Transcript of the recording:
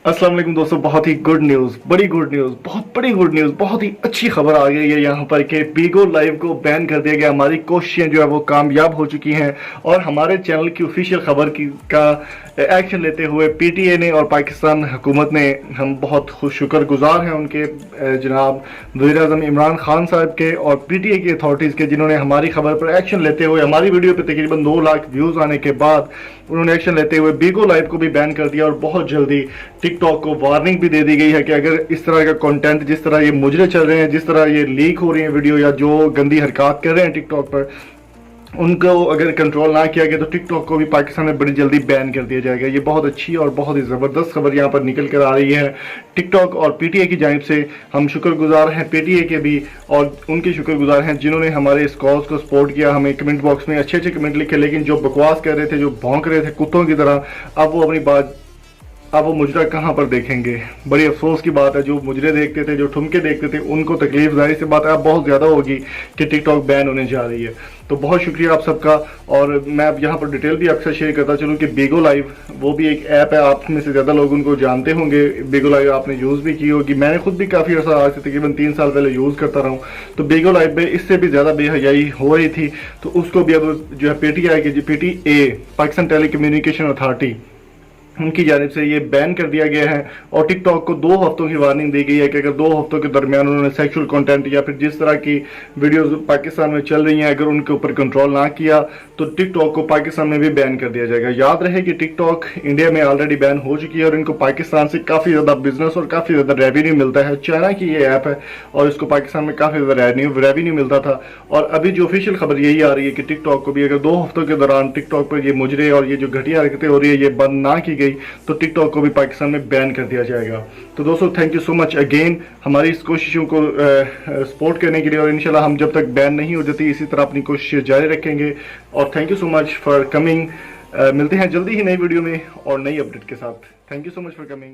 अस्सलाम वालेकुम दोस्तों, बहुत ही गुड न्यूज़, बड़ी गुड न्यूज़, बहुत बड़ी गुड न्यूज़, बहुत ही अच्छी खबर आ गई है यहाँ पर कि बीगो लाइव को बैन कर दिया गया। हमारी कोशिशें जो है वो कामयाब हो चुकी हैं और हमारे चैनल की ऑफिशियल खबर का एक्शन लेते हुए पीटीए ने और पाकिस्तान हुकूमत ने, हम बहुत शुक्रगुजार हैं उनके जनाब वज़ीर-ए-आज़म इमरान खान साहब के और पीटीए की अथॉरिटीज़ के, जिन्होंने हमारी खबर पर एक्शन लेते हुए हमारी वीडियो पर तकरीबन 2 लाख व्यूज़ आने के बाद उन्होंने एक्शन लेते हुए बीगो लाइव को भी बैन कर दिया। और बहुत जल्दी टिकटॉक को वार्निंग भी दे दी गई है कि अगर इस तरह का कंटेंट, जिस तरह ये मुजरे चल रहे हैं, जिस तरह ये लीक हो रही है वीडियो या जो गंदी हरकत कर रहे हैं टिकटॉक पर, उनको अगर कंट्रोल ना किया गया तो टिकटॉक को भी पाकिस्तान में बड़ी जल्दी बैन कर दिया जाएगा। ये बहुत अच्छी और बहुत ही ज़बरदस्त खबर यहाँ पर निकल कर आ रही है टिकटॉक और पीटीए की जानिब से। हम शुक्रगुजार हैं पीटीए के भी और उनके शुक्रगुजार हैं जिन्होंने हमारे इस कॉज को सपोर्ट किया, हमें कमेंट बॉक्स में अच्छे अच्छे कमेंट लिखे। लेकिन जो बकवास कर रहे थे, जो भौंक रहे थे कुत्तों की तरह, अब वो अपनी बात, अब वो मुजरा कहाँ पर देखेंगे। बड़ी अफसोस की बात है, जो मुजरे देखते थे, जो ठुमके देखते थे, उनको तकलीफ जाहिर सी बात है अब बहुत ज़्यादा होगी कि टिकटॉक बैन होने जा रही है। तो बहुत शुक्रिया आप सबका। और मैं अब यहाँ पर डिटेल भी अक्सर शेयर करता चलूँ कि बीगो लाइव वो भी एक ऐप है, आप में से ज़्यादा लोग उनको जानते होंगे। बीगो लाइव आपने यूज़ भी की होगी, मैंने खुद भी काफ़ी अर्सा, आज से तकरीबन 3 साल पहले यूज़ करता रहा हूँ। तो बीगो लाइव में इससे भी ज़्यादा बेहयाई हो रही थी, तो उसको भी अब जो है पीटीआई की, PTA Pakistan telecommunication authority, उनकी जानिब से ये बैन कर दिया गया है। और टिकटॉक को 2 हफ्तों की वार्निंग दी गई है कि अगर 2 हफ्तों के दरमियान उन्होंने सेक्सुअल कंटेंट या फिर जिस तरह की वीडियोस पाकिस्तान में चल रही हैं, अगर उनके ऊपर कंट्रोल ना किया तो टिकटॉक को पाकिस्तान में भी बैन कर दिया जाएगा। याद रहे कि टिकटॉक इंडिया में ऑलरेडी बैन हो चुकी है और इनको पाकिस्तान से काफ़ी ज़्यादा बिजनेस और काफ़ी ज़्यादा रेवेन्यू मिलता है। चाइना की ये ऐप है और इसको पाकिस्तान में काफ़ी ज़्यादा रेवेन्यू मिलता था। और अभी जो ऑफिशियल खबर यही आ रही है कि टिकटॉक को भी अगर 2 हफ्तों के दौरान टिकटॉक पर ये मुजरे और ये जो घटिया हरकतें हो रही है ये बंद ना की गई तो टिकटॉक को भी पाकिस्तान में बैन कर दिया जाएगा। तो दोस्तों, thank you so much again हमारी इस कोशिशों को सपोर्ट करने के लिए। और इंशाल्लाह हम जब तक बैन नहीं हो जाती इसी तरह अपनी कोशिशें जारी रखेंगे। और thank you so much for coming. मिलते हैं जल्दी ही नई वीडियो में और नई अपडेट के साथ। Thank you so much for coming.